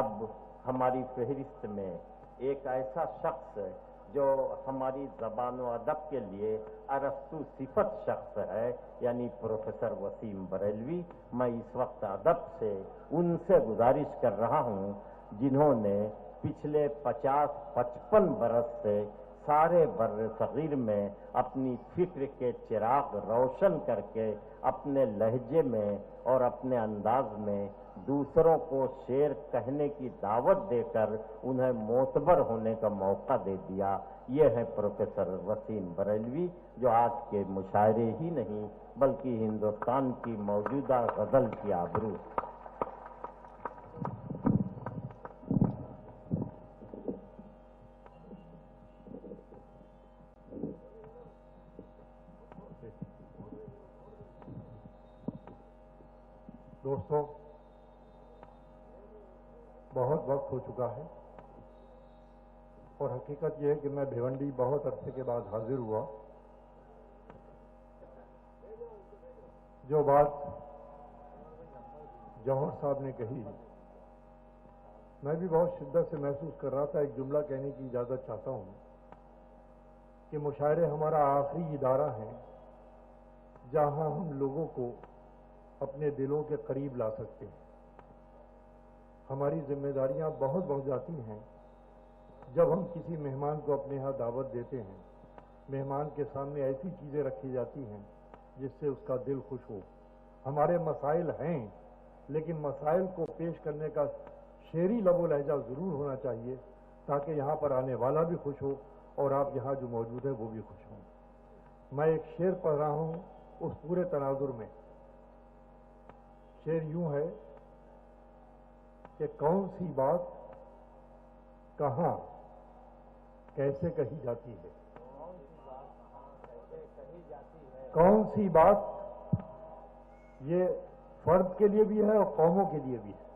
اب ہماری فہرست میں ایک ایسا شخص ہے جو ہماری زبان و ادب کے لیے ارسطو صفت شخص ہے، یعنی پروفیسر وسیم بریلوی۔ میں اس وقت ادب سے ان سے گزارش کر رہا ہوں جنہوں نے پچھلے 50-55 برس سے سارے بر صغیر میں اپنی فکر کے چراغ روشن کر کے اپنے لہجے میں اور اپنے انداز میں دوسروں کو شعر کہنے کی دعوت دے کر انہیں معتبر ہونے کا موقع دے دیا۔ یہ ہے پروفیسر وسیم بریلوی، جو آج کے مشاعرے ہی نہیں بلکہ ہندوستان کی موجودہ غزل کی آبرو۔ دوستوں، بہت وقت ہو چکا ہے اور حقیقت یہ ہے کہ میں بھیونڈی بہت عرصے کے بعد حاضر ہوا۔ جو بات جوہر صاحب نے کہی میں بھی بہت شدت سے محسوس کر رہا تھا۔ ایک جملہ کہنے کی اجازت چاہتا ہوں کہ مشاعرے ہمارا آخری ادارہ ہے جہاں ہم لوگوں کو اپنے دلوں کے قریب لا سکتے ہیں۔ ہماری ذمہ داریاں بہت بڑھ جاتی ہیں جب ہم کسی مہمان کو اپنے ہاں دعوت دیتے ہیں۔ مہمان کے سامنے ایسی چیزیں رکھی جاتی ہیں جس سے اس کا دل خوش ہو۔ ہمارے مسائل ہیں، لیکن مسائل کو پیش کرنے کا شعری لب و لہجہ ضرور ہونا چاہیے تاکہ یہاں پر آنے والا بھی خوش ہو اور آپ یہاں جو موجود ہیں وہ بھی خوش ہوں۔ میں ایک شعر پڑھ رہا ہوں اس پورے تناظر میں۔ شعر یوں ہے کہ کون سی بات کہاں کیسے کہی جاتی ہے، کون سی بات یہ فرد کے لیے بھی ہے اور قوموں کے لیے بھی ہے۔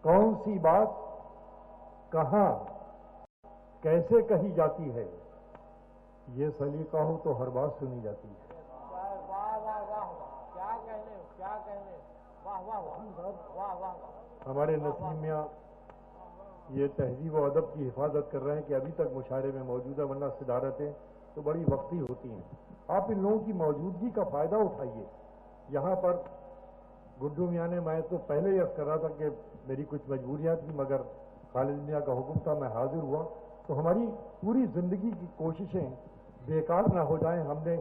کون سی بات کہاں کیسے کہی جاتی ہے، یہ سلیقہ ہو تو ہر بات سنی جاتی ہے۔ ہمارے نسیم میاں یہ تہذیب و ادب کی حفاظت کر رہے ہیں کہ ابھی تک مشاعرے میں موجود ہے، ورنہ صدارتیں تو بڑی وقتی ہوتی ہیں۔ آپ ان لوگوں کی موجودگی کا فائدہ اٹھائیے۔ یہاں پر گڈو میاں نے، میں تو پہلے ہی عرض کر رہا تھا کہ میری کچھ مجبوریاں تھیں مگر خالد میاں کا حکم تھا، میں حاضر ہوا، تو ہماری پوری زندگی کی کوششیں بیکار نہ ہو جائیں۔ ہم نے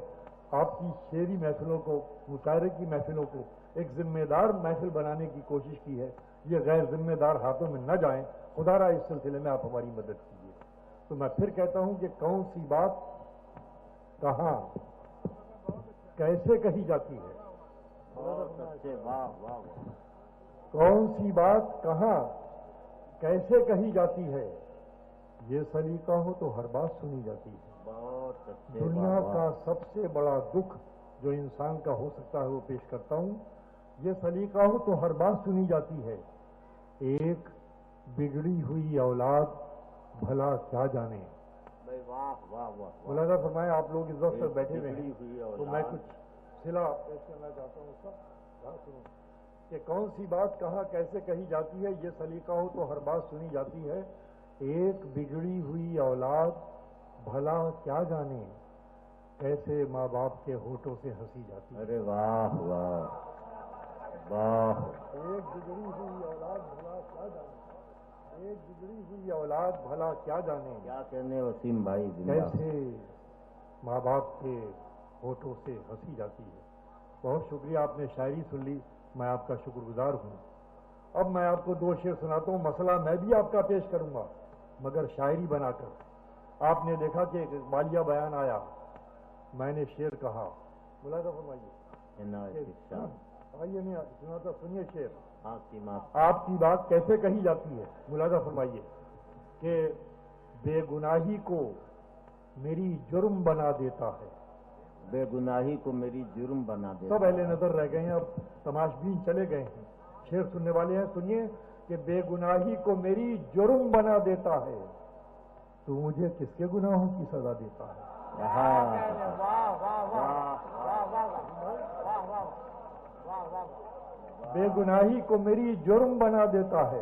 آپ کی شعری محفلوں کو، مشاعرے کی محفلوں کو ایک ذمہ دار محفل بنانے کی کوشش کی ہے، یہ غیر ذمہ دار ہاتھوں میں نہ جائیں۔ خدا را اس سلسلے میں آپ ہماری مدد کیجیے۔ تو میں پھر کہتا ہوں کہ کون سی بات کہاں کیسے کہی جاتی ہے، کون سی بات کہاں کیسے کہی جاتی ہے، یہ سلیقہ ہو تو ہر بات سنی جاتی ہے۔ دنیا کا سب سے بڑا دکھ جو انسان کا ہو سکتا ہے وہ پیش کرتا ہوں۔ یہ سلیقہ ہو تو ہر بات سنی جاتی ہے۔ ایک بگڑی ہوئی اولاد بھلا کیا جانے۔ مولانا فرمائے، آپ لوگ اس وقت بیٹھے ہوئے ہیں تو میں کچھ صلہ پیش کرنا چاہتا ہوں۔ سنوں کہ کون سی بات کہاں کیسے کہی جاتی ہے، یہ سلیقہ ہو تو ہر بات سنی جاتی ہے۔ ایک بگڑی ہوئی اولاد بھلا کیا جانے، کیسے ماں باپ کے ہونٹوں سے ہنسی جاتی ہے۔ ارے واہ واہ واہ! ایک بگڑی ہوئی اولاد بھلا کیا جانے، ایک بگڑی ہوئی اولاد بھلا کیا جانے، کیا کہنے وسیم بھائی، کیسے ماں باپ کے ہونٹوں سے ہنسی جاتی ہے۔ بہت شکریہ، آپ نے شاعری سن لی، میں آپ کا شکر گزار ہوں۔ اب میں آپ کو دو شعر سناتا ہوں، مسئلہ میں بھی آپ کا پیش کروں گا مگر شاعری بنا کر۔ آپ نے دیکھا کہ ایک اقبالیہ بیان آیا، میں نے شعر کہا، ملاحظہ فرمائیے، آئیے نہیں سناتا، سنیے شعر۔ آپ کی بات کیسے کہی جاتی ہے، ملاحظہ فرمائیے کہ بے گناہی کو میری جرم بنا دیتا ہے۔ بے گناہی کو میری جرم بنا دیتا ہے۔ سب اہل نظر رہ گئے ہیں، اب تماشبین چلے گئے ہیں، شعر سننے والے ہیں، سنیے کہ بے گناہی کو میری جرم بنا دیتا ہے، تو مجھے کس کے گناہوں کی سزا دیتا ہے۔ بے گناہی کو میری جرم بنا دیتا ہے،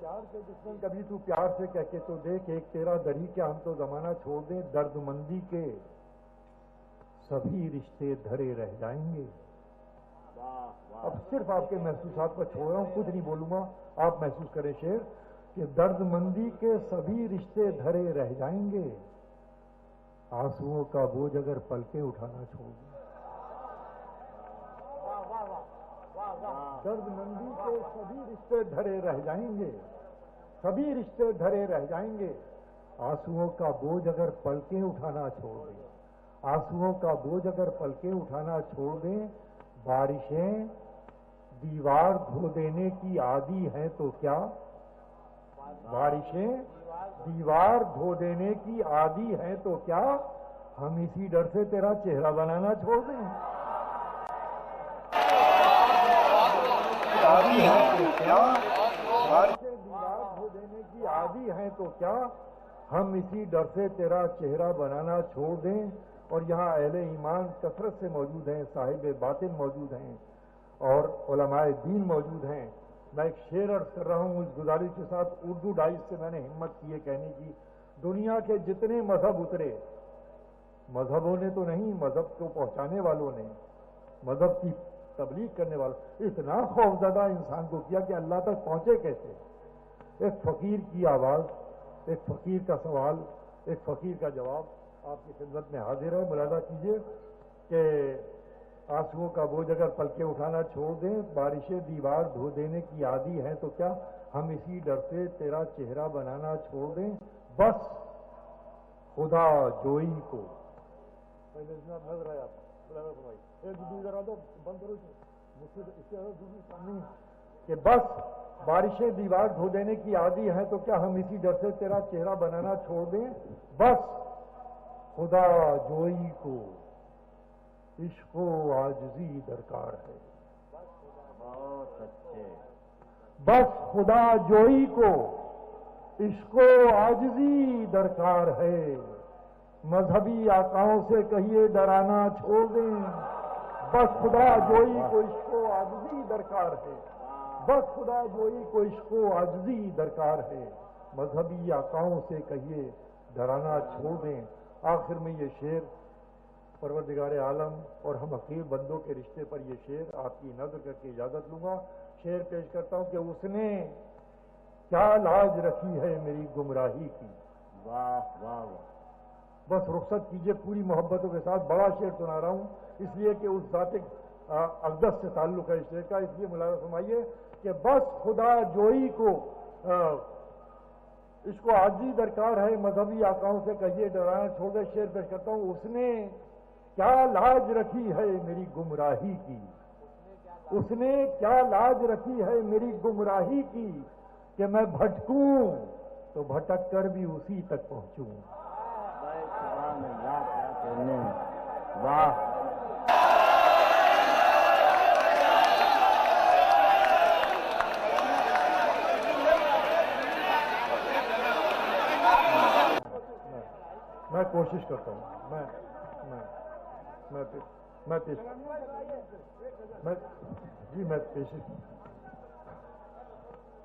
پیار کے دشمن کبھی تو پیار سے کہہ کے تو دیکھ، ایک تیرا دری کیا ہم تو زمانہ چھوڑ دیں، درد مندی کے سبھی رشتے دھرے رہ جائیں گے. اب صرف آپ کے محسوسات پر چھوڑ رہا ہوں، کچھ نہیں بولوں گا، آپ محسوس کریں شعر کہ درد مندی کے سبھی رشتے دھرے رہ جائیں گے، آنسوؤں کا بوجھ اگر پلکیں اٹھانا چھوڑ دیں. درد مندی کے سبھی رشتے دھرے رہ جائیں گے، سبھی رشتے دھرے رہ جائیں گے، آنسوؤں کا بوجھ اگر پلکیں اٹھانا چھوڑ دیں، آنسوؤں کا بوجھ اگر پلکیں اٹھانا چھوڑ دیں، بارشیں دیوار دھو دینے کی عادی ہیں تو کیا، بارشیں دیوار دھو دینے کی عادی ہیں تو کیا، ہم اسی ڈر سے تیرا چہرہ بنانا چھوڑ دیں. عادی ہیں تو کیا، بارشیں دیوار دھو دینے کی عادی ہیں تو کیا، ہم اسی ڈر سے تیرا چہرہ بنانا چھوڑ دیں. اور یہاں اہل ایمان کثرت سے موجود ہیں، صاحب باطن موجود ہیں اور علماء دین موجود ہیں. میں ایک شعر عرض کر رہا ہوں اس گزارش کے ساتھ، اردو ڈائز سے میں نے ہمت کی ہے کہنے کی، دنیا کے جتنے مذہب اترے، مذہبوں نے تو نہیں، مذہب کو پہنچانے والوں نے، مذہب کی تبلیغ کرنے والوں، اتنا خوفزدہ انسان کو کیا کہ اللہ تک پہنچے کیسے. ایک فقیر کی آواز، ایک فقیر کا سوال، ایک فقیر کا جواب آپ کی خدمت میں حاضر ہے. ملاحظہ کیجئے کہ آنسوؤں کا بوجھ اگر پلکیں اٹھانا چھوڑ دیں، بارشیں دیوار دھو دینے کی عادی ہیں تو کیا، ہم اسی ڈر سے تیرا چہرہ بنانا چھوڑ دیں، بس خدا جوئی کو. نظر آیا ذرا دو بند کرو مجھ سے اس سے دوسری سامنے کہ بس بارشیں دیوار دھو دینے کی عادی ہیں تو کیا، ہم اسی ڈر سے تیرا چہرہ بنانا چھوڑ دیں، بس خدا جوئی کو عشق و عاجزی درکار ہے. بہت اچھے. بس خدا جوئی کو عشق و عاجزی درکار ہے، مذہبی آقاؤں سے کہیے ڈرانا چھوڑ دیں، بس خدا جوئی کو عشق و عاجزی درکار ہے، بس خدا جوئی کو عشق و عاجزی درکار ہے، مذہبی آقاؤں سے کہیے ڈرانا چھوڑ دیں. آخر میں یہ شعر پروردگار عالم اور ہم حقیر بندوں کے رشتے پر یہ شعر آپ کی نظر کر کے اجازت لوں گا. شعر پیش کرتا ہوں کہ اس نے کیا لاج رکھی ہے میری گمراہی کی. واہ واہ واہ. بس رخصت کیجئے پوری محبتوں کے ساتھ. بڑا شعر سنا رہا ہوں اس لیے کہ اس ذات اقدس سے تعلق ہے اس شعر کا، اس لیے ملاحظہ فرمائیے کہ بس خدا جوئی کو اس کو عاجزی درکار ہے، مذہبی آقاؤں سے کہیے ڈرانا چھوڑ دے. شعر پیش کرتا ہوں. اس نے کیا لاج رکھی ہے میری گمراہی کی، اس نے کیا لاج رکھی ہے میری گمراہی کی، کہ میں بھٹکوں تو بھٹک کر بھی اسی تک پہنچوں. سبحان اللہ، کیا کہنے ہیں. واہ. میں کوشش کرتا ہوں،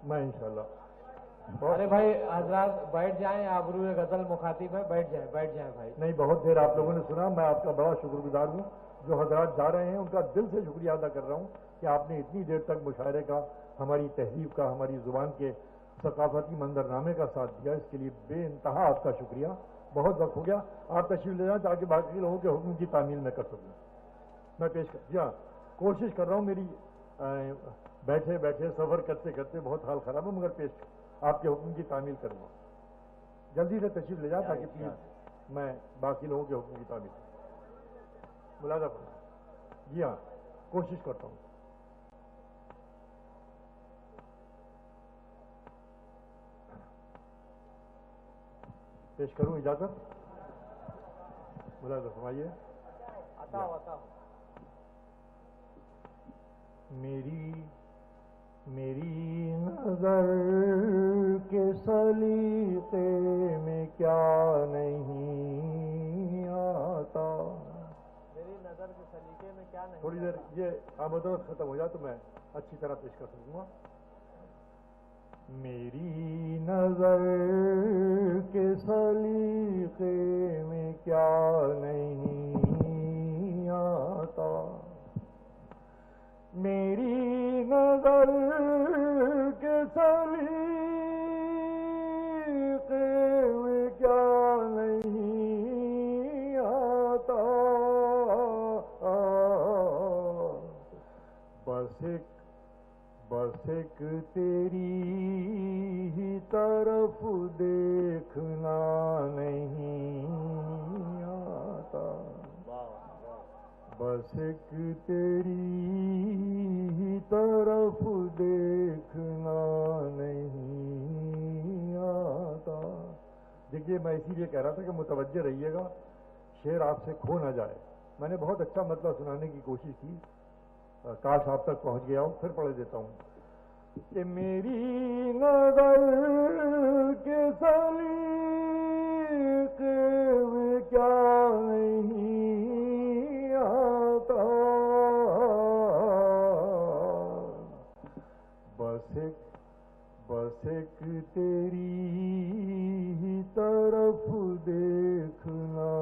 میں انشاءاللہ. ارے بھائی حضرات بیٹھ جائیں، آبرو غزل مخاطب ہے، بیٹھ جائیں بھائی. نہیں، بہت دیر آپ لوگوں نے سنا. میں آپ کا بڑا شکر گزار ہوں. جو حضرات جا رہے ہیں ان کا دل سے شکریہ ادا کر رہا ہوں کہ آپ نے اتنی دیر تک مشاعرے کا، ہماری تہذیب کا، ہماری زبان کے ثقافتی منظرنامے کا ساتھ دیا. اس کے لیے بے انتہا آپ کا شکریہ. بہت وقت ہو گیا، آپ تشریف لے جائیں تاکہ باقی لوگوں کے حکم کی تعمیل میں کر سکوں. میں پیش کر جی ہاں کوشش کر رہا ہوں. میری بیٹھے بیٹھے سفر کرتے کرتے بہت حال خراب ہے، مگر پیش آپ کے حکم کی تعمیل کروں گا. جلدی سے تشریف لے جائیں تاکہ پلیز میں باقی لوگوں کے حکم کی تعمیل ملازہ کروں. جی ہاں کوشش کرتا ہوں. پیش کروں اجازت؟ ملازہ فرمائیے. میری نظر کے سلیقے میں کیا نہیں آتا. میری نظر کے سلیقے میں کیا نہیں. تھوڑی دیر یہ آمد ختم ہو جائے تو میں اچھی طرح پیش کر سکوں گا. میری نظر کے سلیقے میں کیا نہیں آتا، میری نظر کے سلیقے میں کیا نہیں آتا، بس ایک تیری ہی طرف دیکھنا نہیں آتا، بس ایک تیری ہی طرف دیکھنا نہیں آتا۔ دیکھیے میں اسی لیے کہہ رہا تھا کہ متوجہ رہیے گا، شعر آپ سے کھو نہ جائے۔ میں نے بہت اچھا مطلب سنانے کی کوشش کی، کاش آپ تک پہنچ گیا ہوں۔ پھر پڑھ دیتا ہوں کہ میری نظر کے سلیقے میں کیا نہیں آتا، بس ایک تیری ہی طرف دیکھنا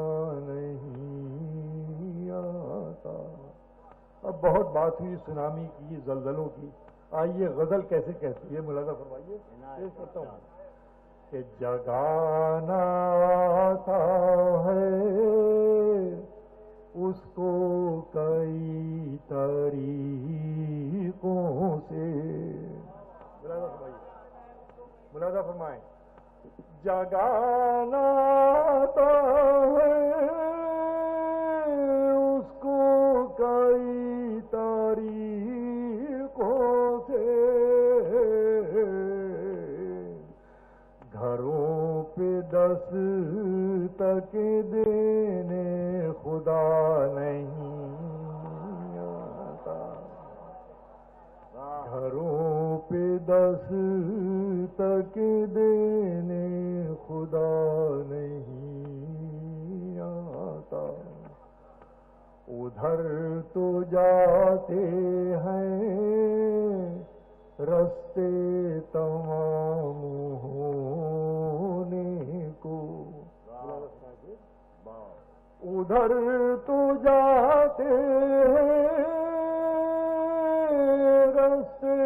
نہیں آتا۔ اب بہت بات ہوئی سونامی کی، زلزلوں کی، آئیے غزل کیسے کہتی ہے ملاحظہ فرمائیے۔ پیش کرتا ہوں کہ جگانا آتا ہے اس کو کئی طریقوں سے، ملاحظہ فرمائیں، جگانا آتا ہے اس کو کئی طریقوں سے، گھروں پہ دستک دینے خدا نہیں آتا، گھروں پہ دستک دینے خدا نہیں آتا، ادھر تو جاتے ہیں رستے تمام ہونے کو، ادھر تو جاتے ہیں رستے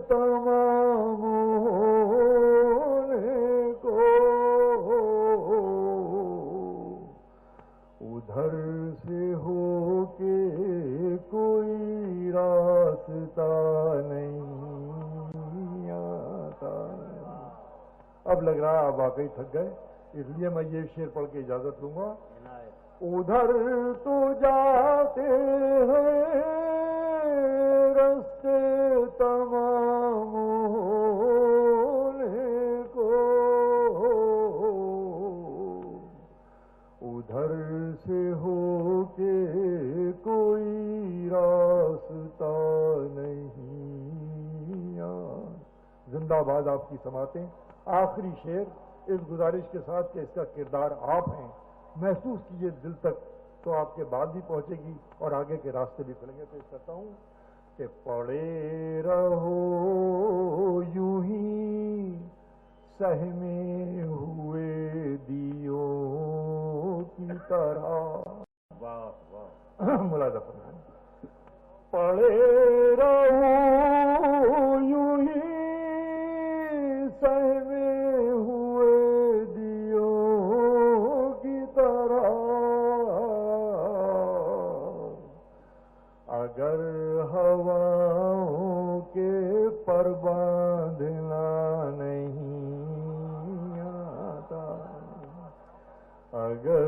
تمام ہونے کو، ادھر سے ہو کے کوئی راستہ نہیں آتا۔ اب لگ رہا ہے آپ واقعی تھک گئے، اس لیے میں یہ شعر پڑھ کے اجازت لوں گا۔ ادھر تو جاتے ہیں رستے تمام ہونے کو، ادھر سے ہو کے کوئی راستہ نہیں آتا۔ زندہ باد آپ کی سماعتیں۔ آخری شعر اس گزارش کے ساتھ کہ اس کا کردار آپ ہیں، محسوس کیجئے دل تک، تو آپ کے بعد بھی پہنچے گی اور آگے کے راستے بھی کھلیں گے۔ پیش کرتا ہوں کہ پڑے رہو یوں ہی سہمے ہوئے دیوں کی طرح، ملاحظہ فرمائیں، پڑے رہو یوں ہی سہمے ہوئے دیوں کی طرح، اگر ہواؤں کے پر باندھنا نہیں آتا، اگر